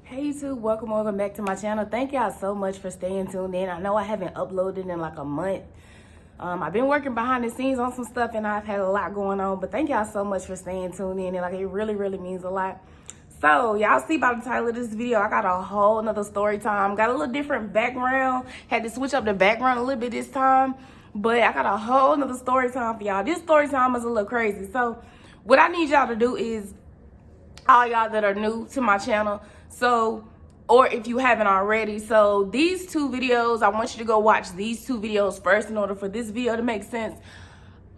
Hey YouTube, welcome back to my channel. Thank y'all so much for staying tuned in. I know I haven't uploaded in like a month. I've been working behind the scenes on some stuff and I've had a lot going on, but thank y'all so much for staying tuned in, and like it really means a lot. So y'all see by the title of this video, I got a whole nother story time. Got a little different background. Had to switch up the background a little bit this time, but I got a whole nother story time for y'all. This story time is a little crazy. So what I need y'all to do is, all y'all that are new to my channel, or if you haven't already, so these two videos, I want you to go watch these two videos first in order for this video to make sense.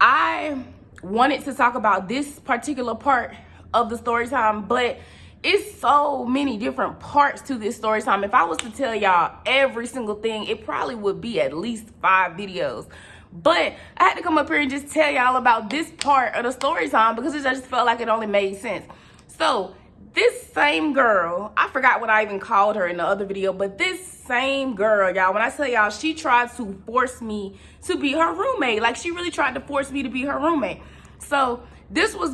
I wanted to talk about this particular part of the story time, but it's so many different parts to this story time. If I was to tell y'all every single thing, it probably would be at least 5 videos. But I had to come up here and just tell y'all about this part of the story time because it just felt like it only made sense. So this same girl, I forgot what I even called her in the other video, but this same girl, y'all, when I tell y'all, she tried to force me to be her roommate. Like, she really tried to force me to be her roommate. So this goes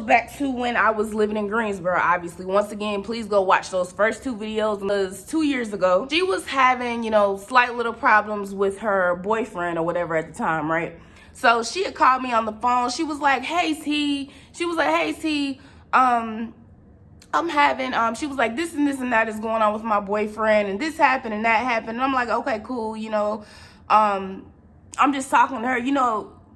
back to when I was living in Greensboro, obviously. Once again, please go watch those first 2 videos. It was 2 years ago. She was having, slight little problems with her boyfriend or whatever at the time, right? So she had called me on the phone. She was like, hey, T. I'm having, she was like, this and this and that is going on with my boyfriend, and this happened and that happened. And I'm like, okay, cool. I'm just talking to her.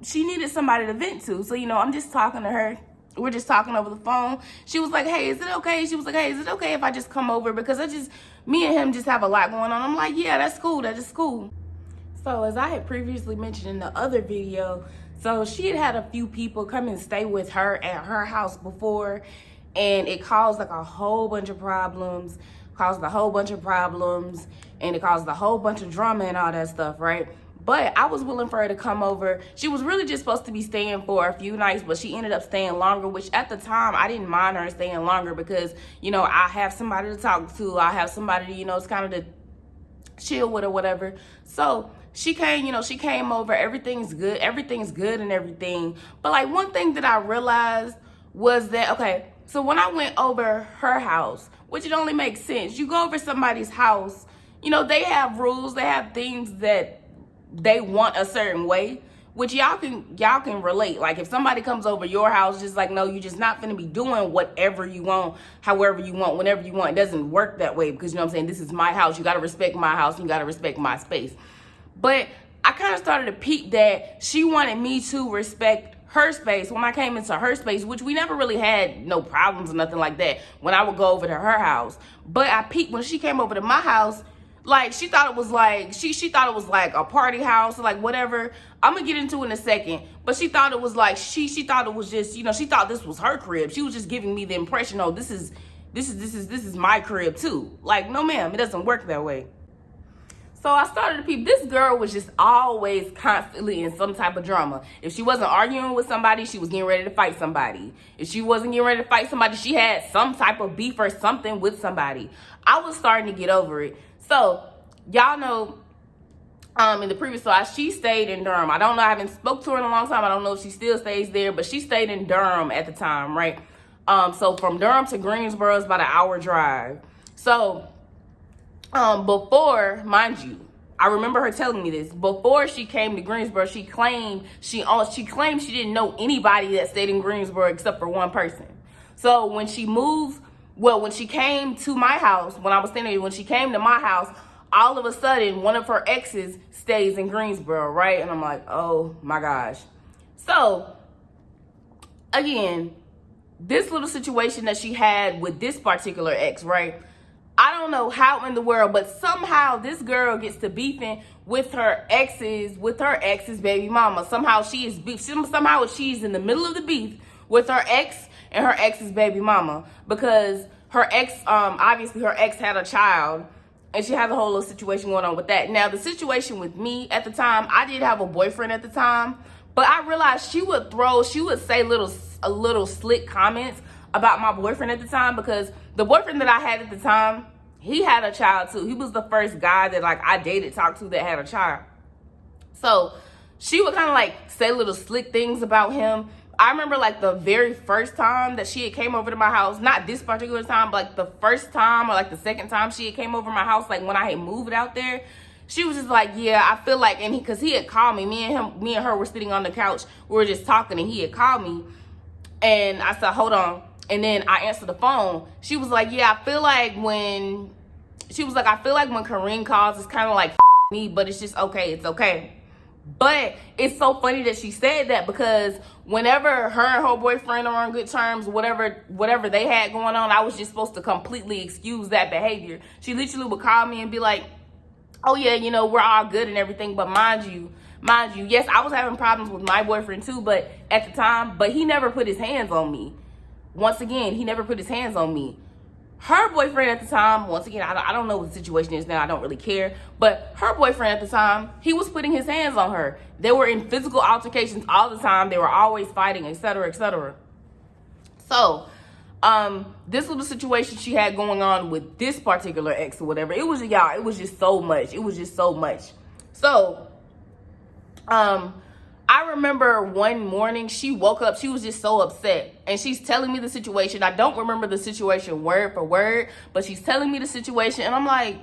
She needed somebody to vent to. So, I'm just talking to her. We're just talking over the phone. She was like, hey, is it okay? She was like, hey, is it okay if I just come over? Because me and him just have a lot going on. I'm like, yeah, that's cool. That is cool. So as I had previously mentioned in the other video, so she had a few people come and stay with her at her house before, and it caused like a whole bunch of problems, and it caused a whole bunch of drama and all that stuff, right? But I was willing for her to come over. She was really just supposed to be staying for a few nights, but she ended up staying longer, which at the time I didn't mind her staying longer because, I have somebody to talk to. I have somebody, it's kind of to chill with or whatever. So she came over. Everything's good and everything. But like, one thing that I realized was that, okay, so when I went over her house, which it only makes sense, you go over somebody's house, they have rules, they have things that they want a certain way, which y'all can relate. Like, if somebody comes over your house, just like, no, you're just not gonna be doing whatever you want, however you want, whenever you want. It doesn't work that way, because this is my house. You got to respect my house, and you got to respect my space. But I kind of started to peep that she wanted me to respect her space when I came into her space, which we never really had no problems or nothing like that when I would go over to her house. But I peeped when she came over to my house, like, she thought it was like, she thought it was like a party house or like whatever. I'm gonna get into it in a second, but she thought it was like, she thought it was just, she thought this was her crib. She was just giving me the impression, oh, this is my crib too. Like, no ma'am, it doesn't work that way. So I started to peep, this girl was just always constantly in some type of drama. If she wasn't arguing with somebody, she was getting ready to fight somebody. If she wasn't getting ready to fight somebody, she had some type of beef or something with somebody. I was starting to get over it. So y'all know, in the previous slide, she stayed in Durham. I don't know, I haven't spoke to her in a long time. I don't know if she still stays there, but she stayed in Durham at the time, right? So from Durham to Greensboro is about an hour drive. So before, mind you, I remember her telling me this, before she came to Greensboro, she claimed she didn't know anybody that stayed in Greensboro except for one person. So when she came to my house, when she came to my house, all of a sudden one of her exes stays in Greensboro, right? And I'm like, oh my gosh. So again, this little situation that she had with this particular ex, right? I don't know how in the world, but somehow this girl gets to beefing with her ex's baby mama. Somehow she's in the middle of the beef with her ex and her ex's baby mama, because her ex, obviously her ex had a child, and she had a whole little situation going on with that. Now, the situation with me at the time, I did have a boyfriend at the time, but I realized she would say little slick comments about my boyfriend at the time, because the boyfriend that I had at the time, he had a child too. He was the first guy that I talked to that had a child. So she would kind of say little slick things about him. I remember like the very first time that she had came over to my house, not this particular time, but like the first time or like the second time she had came over my house, like when I had moved out there, she was just like, yeah, I feel like, and cause he had called me, me and her were sitting on the couch, we were just talking, and he had called me, and I said, hold on, and then I answered the phone. She was like, yeah, I feel like when Kareem calls, it's kind of like me, but it's just okay, it's okay. But it's so funny that she said that, because whenever her and her boyfriend are on good terms, whatever they had going on, I was just supposed to completely excuse that behavior. She literally would call me and be like, oh yeah, you know, we're all good and everything, but mind you, yes, I was having problems with my boyfriend too, but at the time, but he never put his hands on me. Once again, he never put his hands on me. Her boyfriend at the time, once again, I don't know what the situation is now, I don't really care, but her boyfriend at the time, he was putting his hands on her. They were in physical altercations all the time. They were always fighting, etc., etc. So, this was the situation she had going on with this particular ex or whatever. It was just so much. It was just so much. So, I remember one morning she woke up, she was just so upset, and she's telling me the situation. I don't remember the situation word for word, but she's telling me the situation, and I'm like,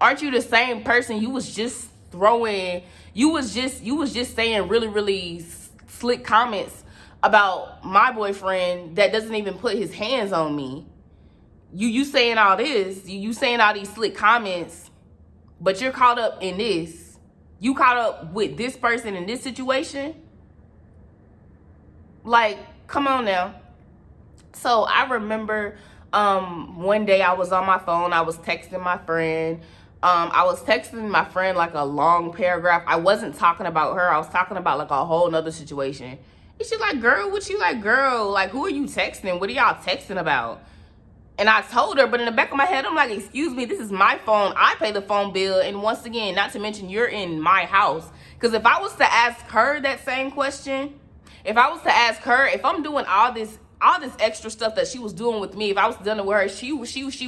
aren't you the same person you was just saying really, really slick comments about my boyfriend that doesn't even put his hands on me? You saying all this, you saying all these slick comments, but you're caught up in this. You caught up with this person in this situation? Like, come on now. So I remember one day I was on my phone. I was texting my friend. I was texting my friend like a long paragraph. I wasn't talking about her. I was talking about like a whole nother situation. And she's like, girl, what you like, girl? Like, who are you texting? What are y'all texting about? And I told her, but in the back of my head, I'm like, excuse me, this is my phone. I pay the phone bill. And once again, not to mention, you're in my house. Because if I was to ask her that same question, if I'm doing all this extra stuff that she was doing with me, if I was done with her, she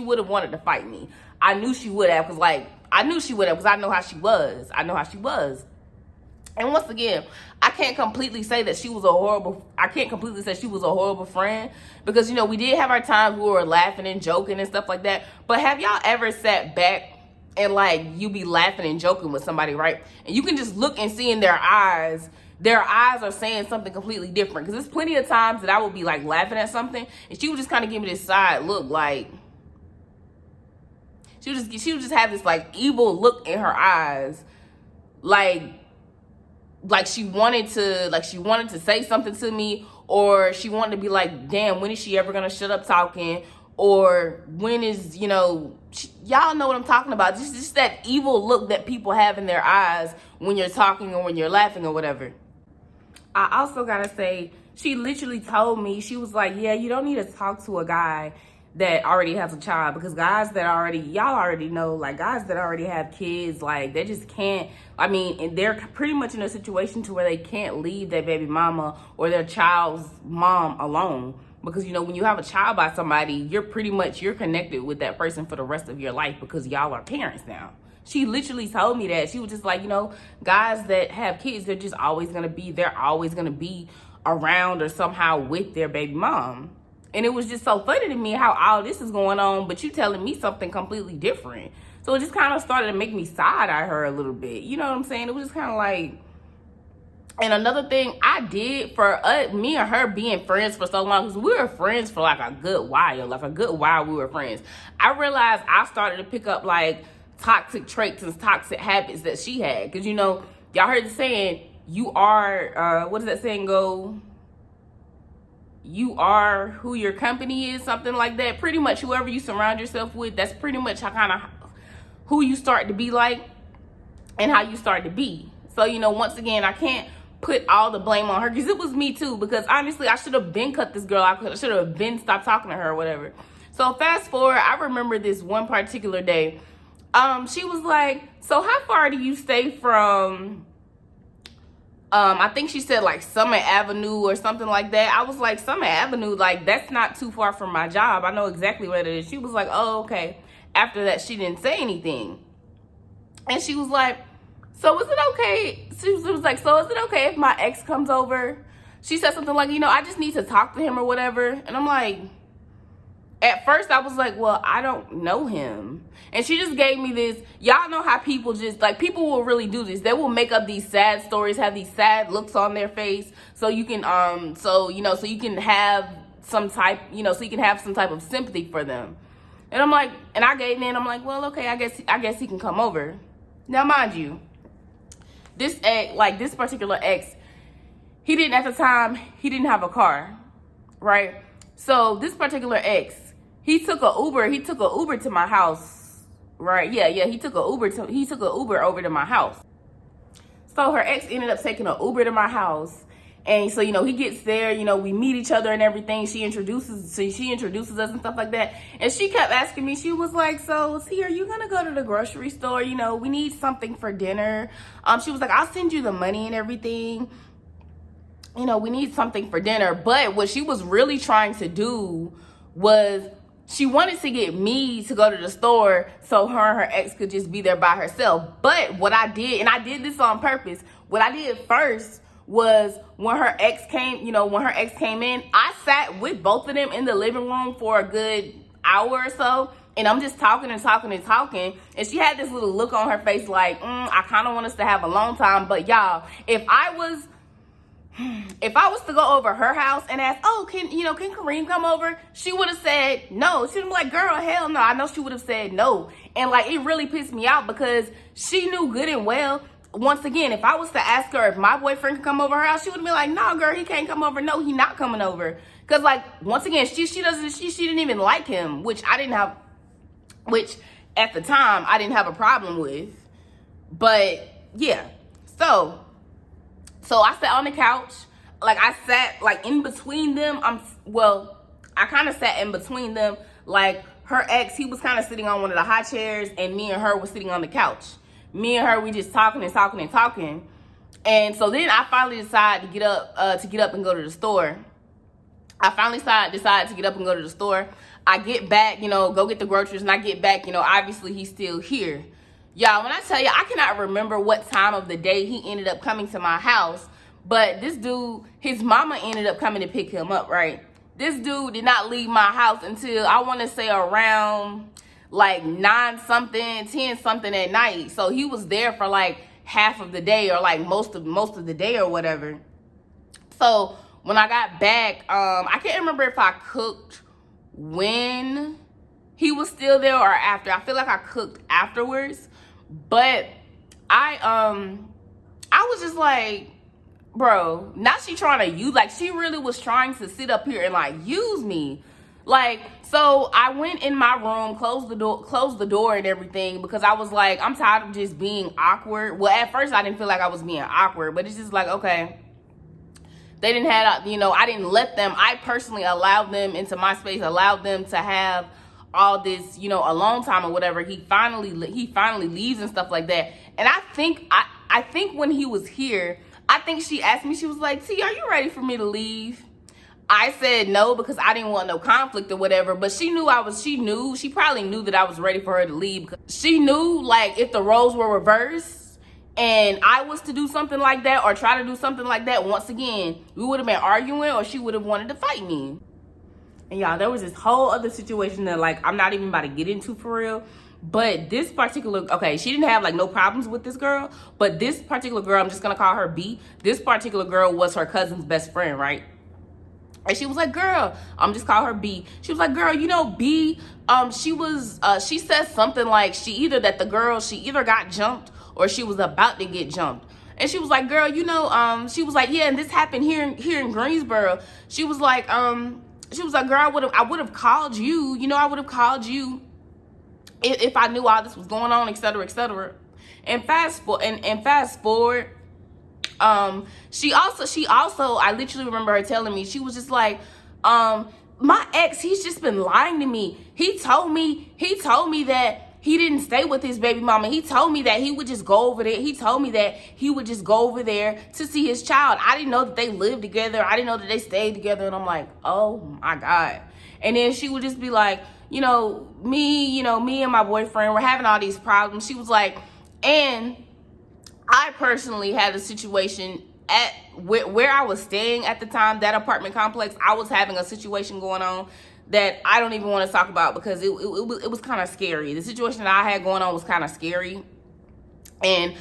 would have wanted to fight me. I knew she would have, because I know how she was. And once again, I can't completely say she was a horrible friend, because, you know, we did have our times we were laughing and joking and stuff like that. But have y'all ever sat back and like you be laughing and joking with somebody, right? And you can just look and see in their eyes are saying something completely different. Because there's plenty of times that I would be like laughing at something, and she would just kind of give me this side look, like she would just have this like evil look in her eyes, like she wanted to say something to me, or she wanted to be like, damn, when is she ever gonna shut up talking, or when is, you know, y'all know what I'm talking about, just that evil look that people have in their eyes when you're talking or when you're laughing or whatever. I also gotta say, she literally told me, she was like, yeah, you don't need to talk to a guy that already has a child, because guys that y'all already know, like guys that already have kids, like they just can't, I mean, and they're pretty much in a situation to where they can't leave their baby mama or their child's mom alone, because, you know, when you have a child by somebody, you're connected with that person for the rest of your life, because y'all are parents now. She literally told me that. She was just like, you know, guys that have kids, they're always gonna be around or somehow with their baby mom. And it was just so funny to me how all this is going on, but you telling me something completely different. So it just kind of started to make me side-eye her a little bit. You know what I'm saying? It was just kind of like... And another thing I did for me and her being friends for so long, because we were friends for like a good while we were friends. I realized I started to pick up like toxic traits and toxic habits that she had. Because, you know, y'all heard the saying, you are, what does that saying go? You are who your company is, something like that. Pretty much whoever you surround yourself with, that's pretty much who you start to be like and how you start to be. So, you know, once again, I can't put all the blame on her, because it was me too, because honestly, I should have been cut this girl out. I should have been stopped talking to her or whatever. So fast forward, I remember this one particular day. She was like, so how far do you stay from... I think she said like Summer Avenue or something like that. I was like, Summer Avenue, like that's not too far from my job. I know exactly where it is. She was like, oh, okay. After that, she didn't say anything. And she was like, so is it okay? She was like, so is it okay if my ex comes over? She said something like, I just need to talk to him or whatever. And I'm like, at first I was like, well, I don't know him. And she just gave me this, y'all know how people just, like, people will really do this. They will make up these sad stories, have these sad looks on their face, so you can, so you can have some type, so you can have some type of sympathy for them. And I'm like, and I gave in, I'm like, well, okay, I guess he can come over. Now, mind you, this ex, like this particular ex, he didn't, at the time, he didn't have a car, right? So this particular ex, he took a Uber to my house, right? Yeah, he took a Uber over to my house. So her ex ended up taking an Uber to my house. And so, he gets there, we meet each other and everything. She introduces us and stuff like that. And she kept asking me, she was like, so, T, are you going to go to the grocery store? We need something for dinner. She was like, I'll send you the money and everything. We need something for dinner. But what she was really trying to do was she wanted to get me to go to the store so her and her ex could just be there by herself. But what I did, and I did this on purpose, what I did first was when her ex came in, I sat with both of them in the living room for a good hour or so. And I'm just talking. And she had this little look on her face like, I kind of want us to have a long time. But y'all, if I was to go over her house and ask, oh, can Kareem come over? She would have said no. She'd be like, girl, hell no. I know she would have said no. And like, it really pissed me out because she knew good and well, once again, if I was to ask her if my boyfriend could come over her house, she would be like, no, girl, he can't come over. No, he not coming over. Because like, once again, she didn't even like him, which at the time I didn't have a problem with. But yeah, so I sat on the couch. Like, I sat like in between them. I kind of sat in between them. Like, her ex, he was kind of sitting on one of the high chairs, and me and her were sitting on the couch. Me and her, we just talking. And so then I finally decided to get up and go to the store. I get back, go get the groceries, and I get back, obviously he's still here. Y'all, when I tell you, I cannot remember what time of the day he ended up coming to my house, but this dude, his mama ended up coming to pick him up, right? This dude did not leave my house until, I want to say, around like 9-something, 10-something at night. So he was there for like half of the day, or like most of the day or whatever. So when I got back, I can't remember if I cooked when he was still there or after. I feel like I cooked afterwards, but I was just like, bro, now she trying to use, like, she really was trying to sit up here and like use me. Like, so I went in my room, closed the door and everything, because I was like, I'm tired of just being awkward. Well, at first I didn't feel like I was being awkward, but it's just like, okay, they didn't have, I didn't let them, I personally allowed them into my space, allowed them to have all this, alone time or whatever. He finally leaves and stuff like that. And I think when he was here, I think she asked me, she was like, T, are you ready for me to leave? I said no, because I didn't want no conflict or whatever, but she probably knew that I was ready for her to leave. Because she knew, like, if the roles were reversed and I was to do something like that or try to do something like that, once again, we would have been arguing, or she would have wanted to fight me. And y'all, there was this whole other situation that, like, I'm not even about to get into for real. But this particular, okay, she didn't have like no problems with this girl, but this particular girl, I'm just gonna call her B. This particular girl was her cousin's best friend, right? And she was like, girl, I'm just call her B. She was like, girl, B, she said something like she either got jumped or she was about to get jumped. And she was like, girl, she was like, yeah, and this happened here in Greensboro. She was like, girl, I would have called you, I would have called you if I knew all this was going on, et cetera, et cetera. And fast forward, she also, I literally remember her telling me, she was just like, my ex, he's just been lying to me. He told me that he didn't stay with his baby mama. He told me that he would just go over there. He told me that he would just go over there to see his child. I didn't know that they lived together. I didn't know that they stayed together. And I'm like, oh my God. And then she would just be like, me and my boyfriend were having all these problems. She was like, and I personally had a situation at where I was staying at the time, that apartment complex. I was having a situation going on that I don't even want to talk about because it was kind of scary. The situation that I had going on was kind of scary. And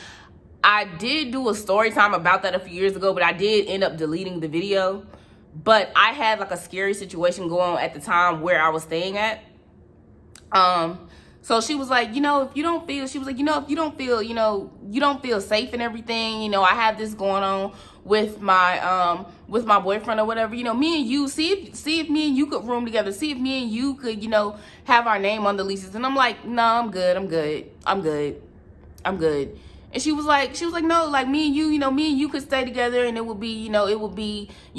I did do a story time about that a few years ago, but I did end up deleting the video. But I had like a scary situation going on at the time where I was staying at. So she was like, you know, if you don't feel, she was like, you know, if you don't feel, you know, you don't feel safe and everything, you know, I have this going on with my boyfriend or whatever, you know, me and you, see if me and you could room together, see if me and you could, you know, have our name on the leases. And I'm like, no, I'm good. And she was like, no, like me and you, you know, me and you could stay together and it would be, you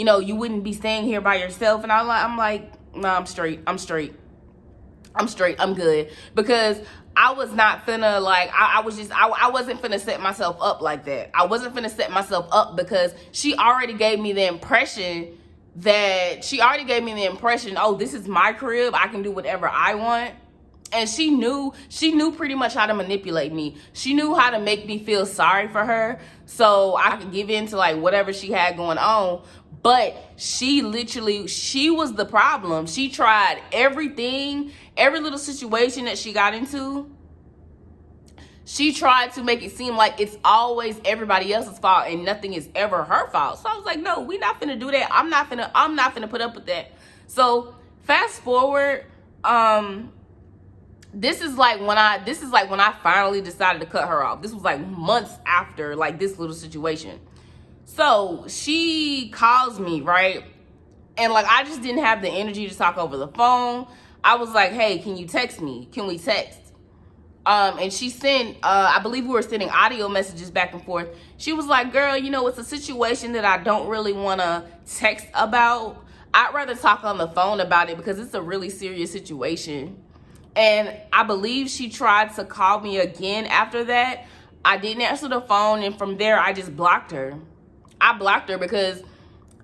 know, you wouldn't be staying here by yourself. And I'm like, no, I'm straight. I'm good. Because I was not finna, like, I wasn't finna set myself up like that. I wasn't finna set myself up because she already gave me the impression, oh, this is my crib. I can do whatever I want. And she knew pretty much how to manipulate me. She knew how to make me feel sorry for her so I could give in to like whatever she had going on. But she was the problem. She tried everything, every little situation that she got into. She tried to make it seem like it's always everybody else's fault and nothing is ever her fault. So I was like, no, we not finna do that. I'm not finna put up with that. So fast forward, this is like when I finally decided to cut her off. This was like months after like this little situation. So she calls me, right? And like I just didn't have the energy to talk over the phone. I was like, hey, can you text me? Can we text? And she sent, I believe we were sending audio messages back and forth. She was like, girl, you know, it's a situation that I don't really want to text about. I'd rather talk on the phone about it because it's a really serious situation. And I believe she tried to call me again after that. I didn't answer the phone. And from there, I just blocked her. I blocked her because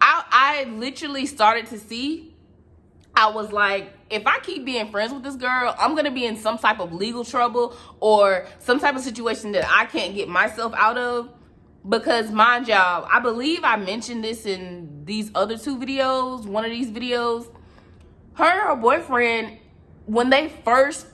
I literally started to see, I was like, if I keep being friends with this girl, I'm going to be in some type of legal trouble or some type of situation that I can't get myself out of. Because mind y'all, I believe I mentioned this in these other two videos, one of these videos. Her and her boyfriend, when they first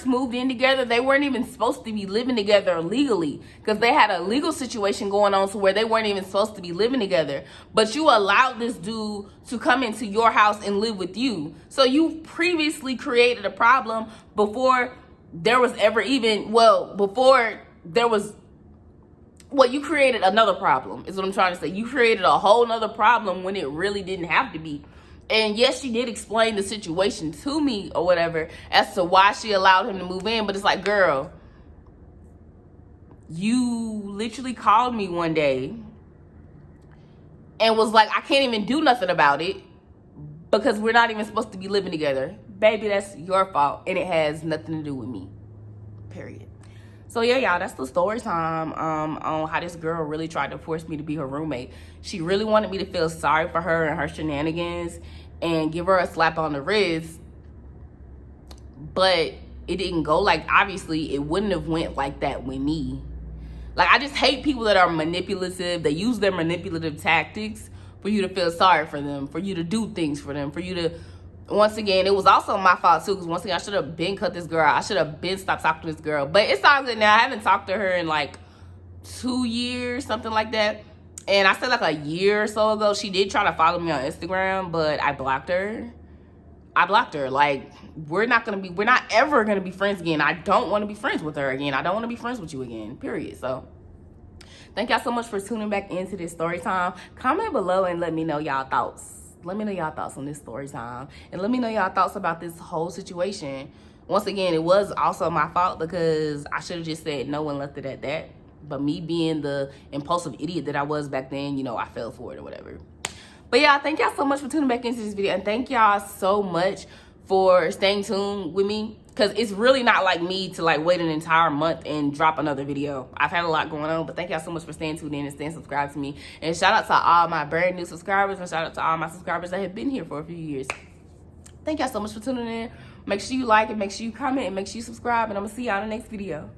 moved in together, they weren't even supposed to be living together legally because they had a legal situation going on to where they weren't even supposed to be living together. But you allowed this dude to come into your house and live with you. So you previously created a problem before there was ever even, you created another problem is what I'm trying to say. You created a whole nother problem when it really didn't have to be. And yes, she did explain the situation to me or whatever as to why she allowed him to move in. But it's like, girl, you literally called me one day and was like, I can't even do nothing about it because we're not even supposed to be living together. Baby, that's your fault. And it has nothing to do with me. Period. So yeah, y'all, that's the story time on how this girl really tried to force me to be her roommate. She really wanted me to feel sorry for her and her shenanigans and give her a slap on the wrist. But it didn't go like, obviously, it wouldn't have went like that with me. Like, I just hate people that are manipulative. They use their manipulative tactics for you to feel sorry for them, for you to do things for them, for you to... Once again, it was also my fault too, because once again, I should have been cut this girl. I should have been stopped talking to this girl. But it's all good now. I haven't talked to her in like 2 years, something like that. And I said like a year or so ago, she did try to follow me on Instagram, but I blocked her. Like, we're not ever gonna be friends again. I don't want to be friends with her again. I don't want to be friends with you again, period. So thank y'all so much for tuning back into this story time. Comment below and let me know y'all thoughts. Let me know y'all thoughts on this story time. And let me know y'all thoughts about this whole situation. Once again, it was also my fault because I should have just said no and left it at that. But me being the impulsive idiot that I was back then, you know, I fell for it or whatever. But yeah, thank y'all so much for tuning back into this video. And thank y'all so much for staying tuned with me. Because it's really not like me to like wait an entire month and drop another video. I've had a lot going on, but thank y'all so much for staying tuned in and staying subscribed to me. And shout out to all my brand new subscribers and shout out to all my subscribers that have been here for a few years. Thank y'all so much for tuning in. Make sure you like and make sure you comment and make sure you subscribe. And I'm going to see y'all in the next video.